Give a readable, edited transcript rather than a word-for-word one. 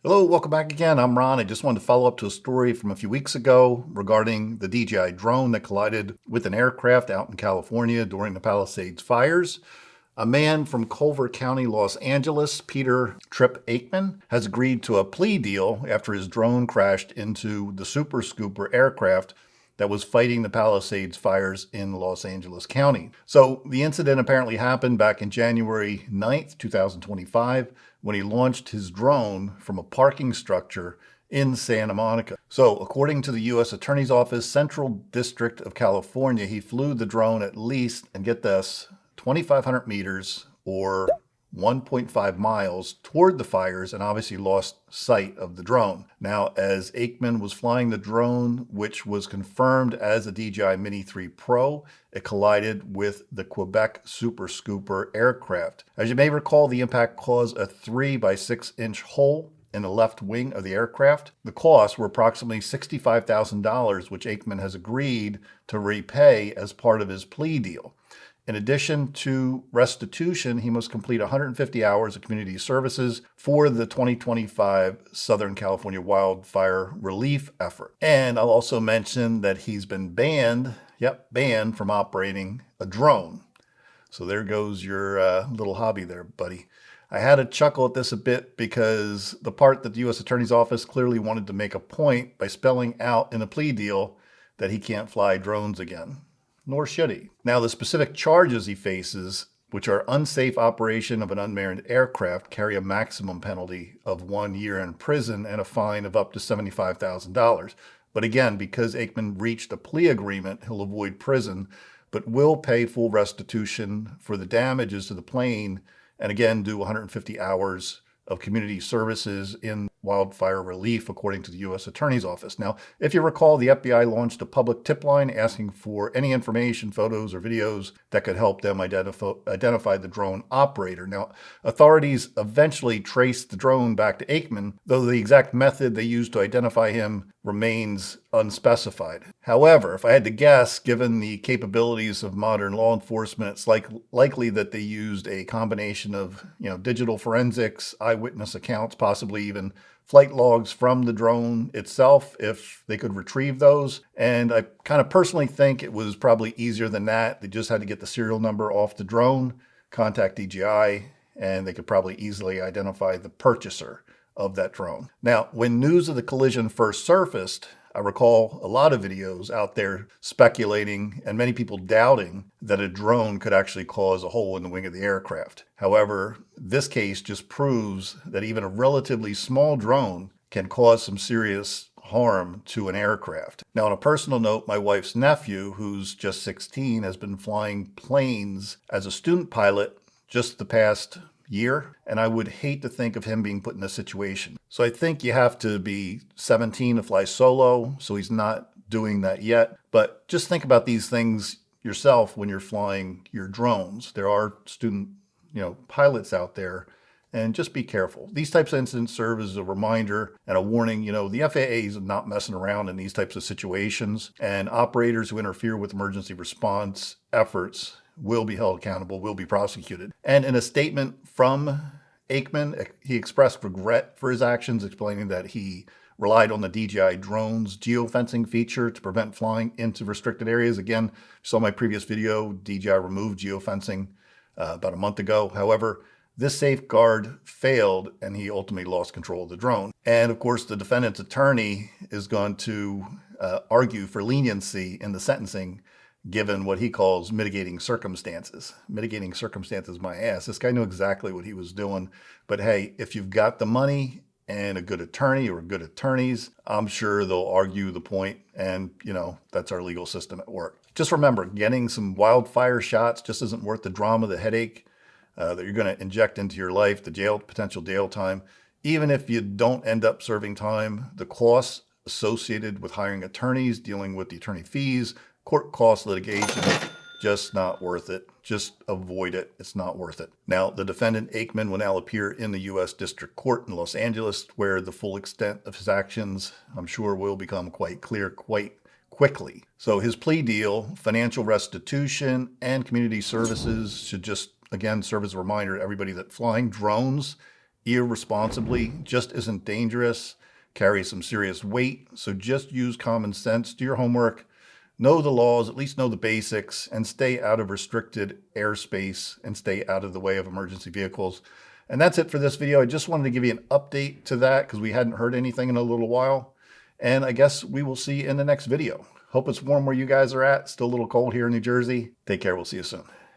Hello, welcome back again. I'm Ron. I just wanted to follow up to a story from a few weeks ago regarding the DJI drone that collided with an aircraft out in California during the Palisades Fires. A man from Culver County, Los Angeles, Peter Tripp Aikman, has agreed to a plea deal after his drone crashed into the Super Scooper aircraft that was fighting the Palisades fires in Los Angeles County. So the incident apparently happened back in January 9th, 2025, when he launched his drone from a parking structure in Santa Monica. So according to the U.S. Attorney's Office, Central District of California, he flew the drone at least, and get this, 2,500 meters or 1.5 miles toward the fires and obviously lost sight of the drone. Now, as Aikman was flying the drone, which was confirmed as a DJI Mini 3 Pro, it collided with the Quebec Super Scooper aircraft. As you may recall, the impact caused a 3 by 6 inch hole in the left wing of the aircraft. The costs were approximately $65,000, which Aikman has agreed to repay as part of his plea deal. In addition to restitution, he must complete 150 hours of community services for the 2025 Southern California wildfire relief effort. And I'll also mention that he's been banned from operating a drone. So there goes your little hobby there, buddy. I had to chuckle at this a bit because the part that the U.S. Attorney's Office clearly wanted to make a point by spelling out in a plea deal that he can't fly drones again. Nor should he. Now, the specific charges he faces, which are unsafe operation of an unmanned aircraft, carry a maximum penalty of 1 year in prison and a fine of up to $75,000. But again, because Aikman reached a plea agreement, he'll avoid prison, but will pay full restitution for the damages to the plane, and again, do 150 hours of community services in wildfire relief, according to the U.S. Attorney's Office. Now, if you recall, the FBI launched a public tip line asking for any information, photos, or videos that could help them identify the drone operator. Now, authorities eventually traced the drone back to Aikman, though the exact method they used to identify him remains unspecified. However, if I had to guess, given the capabilities of modern law enforcement, it's likely that they used a combination of digital forensics, eyewitness accounts, possibly even flight logs from the drone itself, if they could retrieve those. And I kind of personally think it was probably easier than that. They just had to get the serial number off the drone, contact DJI, and they could probably easily identify the purchaser of that drone. Now, when news of the collision first surfaced, I recall a lot of videos out there speculating and many people doubting that a drone could actually cause a hole in the wing of the aircraft. However, this case just proves that even a relatively small drone can cause some serious harm to an aircraft. Now, on a personal note, my wife's nephew, who's just 16, has been flying planes as a student pilot just the past year, and I would hate to think of him being put in this situation. So I think you have to be 17 to fly solo, so he's not doing that yet. But just think about these things yourself when you're flying your drones. There are student, pilots out there, and just be careful. These types of incidents serve as a reminder and a warning. The FAA is not messing around in these types of situations, and operators who interfere with emergency response efforts will be held accountable, will be prosecuted. And in a statement from Aikman, he expressed regret for his actions, explaining that he relied on the DJI drone's geofencing feature to prevent flying into restricted areas. Again, you saw my previous video, DJI removed geofencing about a month ago. However, this safeguard failed and he ultimately lost control of the drone. And of course, the defendant's attorney is going to argue for leniency in the sentencing, given what he calls mitigating circumstances. Mitigating circumstances, my ass. This guy knew exactly what he was doing. But hey, if you've got the money and a good attorney or good attorneys, I'm sure they'll argue the point. And, that's our legal system at work. Just remember, getting some wildfire shots just isn't worth the drama, the headache that you're going to inject into your life, the potential jail time. Even if you don't end up serving time, the costs associated with hiring attorneys, dealing with the attorney fees, court cost litigation, just not worth it. Just avoid it. It's not worth it. Now, the defendant, Aikman, will now appear in the U.S. District Court in Los Angeles, where the full extent of his actions, I'm sure, will become quite clear quite quickly. So his plea deal, financial restitution, and community services should just, again, serve as a reminder to everybody that flying drones, irresponsibly just isn't dangerous, carries some serious weight. So just use common sense, do your homework, know the laws, at least know the basics, and stay out of restricted airspace and stay out of the way of emergency vehicles. And that's it for this video. I just wanted to give you an update to that because we hadn't heard anything in a little while. And I guess we will see you in the next video. Hope it's warm where you guys are at. Still a little cold here in New Jersey. Take care. We'll see you soon.